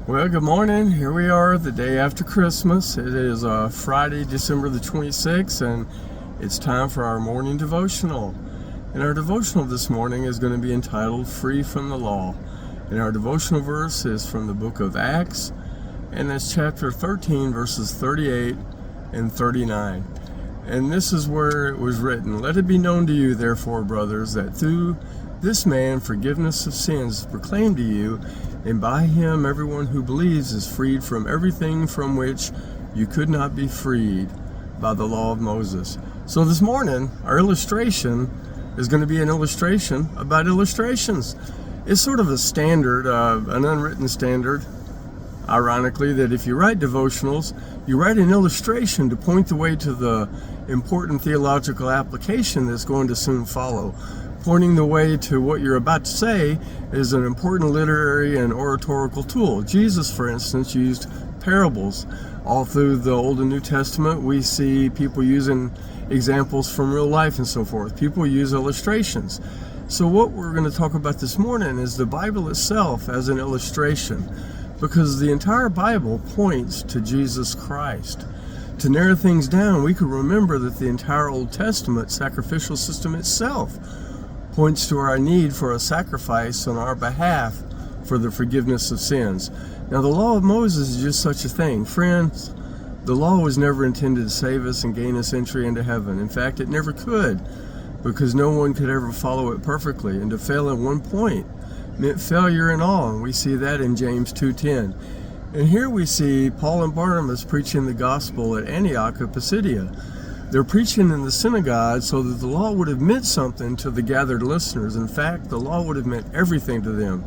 Well, good morning. Here we are the day after Christmas. It is Friday, December the 26th, and it's time for our morning devotional. And our devotional this morning is going to be entitled Free from the Law. And our devotional verse is from the book of Acts, and that's chapter 13, verses 38 and 39. And this is where it was written, "Let it be known to you, therefore, brothers, that through this man forgiveness of sins is proclaimed to you, and by him everyone who believes is freed from everything from which you could not be freed by the law of Moses." So this morning, our illustration is going to be an illustration about illustrations. It's sort of a standard, an unwritten standard, ironically, that if you write devotionals, you write an illustration to point the way to the important theological application that's going to soon follow. Pointing the way to what you're about to say is an important literary and oratorical tool. Jesus, for instance, used parables. All through the Old and New Testament, we see people using examples from real life and so forth. People use illustrations. So what we're going to talk about this morning is the Bible itself as an illustration, because the entire Bible points to Jesus Christ. To narrow things down, we could remember that the entire Old Testament sacrificial system itself points to our need for a sacrifice on our behalf for the forgiveness of sins. Now, the law of Moses is just such a thing. Friends, the law was never intended to save us and gain us entry into heaven. In fact, it never could, because no one could ever follow it perfectly. And to fail at one point meant failure in all, and we see that in James 2:10. And here we see Paul and Barnabas preaching the gospel at Antioch of Pisidia. They're preaching in the synagogue so that the law would have meant something to the gathered listeners. In fact, the law would have meant everything to them.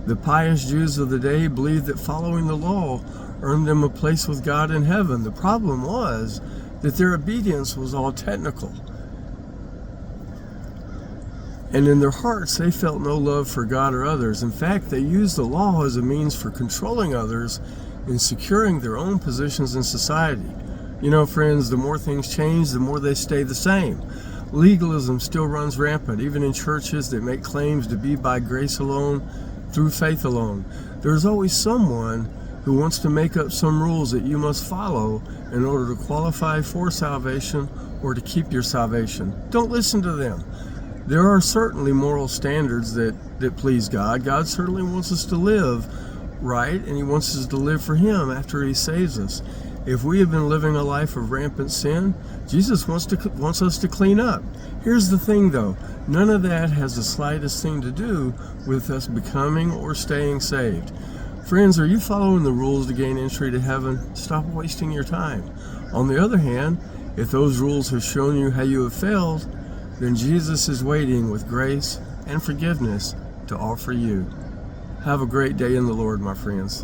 The pious Jews of the day believed that following the law earned them a place with God in heaven. The problem was that their obedience was all technical. And in their hearts, they felt no love for God or others. In fact, they used the law as a means for controlling others and securing their own positions in society. You know, friends, the more things change, the more they stay the same. Legalism still runs rampant, even in churches that make claims to be by grace alone, through faith alone. There's always someone who wants to make up some rules that you must follow in order to qualify for salvation or to keep your salvation. Don't listen to them. There are certainly moral standards that please God. God certainly wants us to live right, and He wants us to live for Him after He saves us. If we have been living a life of rampant sin, Jesus wants us to clean up. Here's the thing, though. None of that has the slightest thing to do with us becoming or staying saved. Friends, are you following the rules to gain entry to heaven? Stop wasting your time. On the other hand, if those rules have shown you how you have failed, then Jesus is waiting with grace and forgiveness to offer you. Have a great day in the Lord, my friends.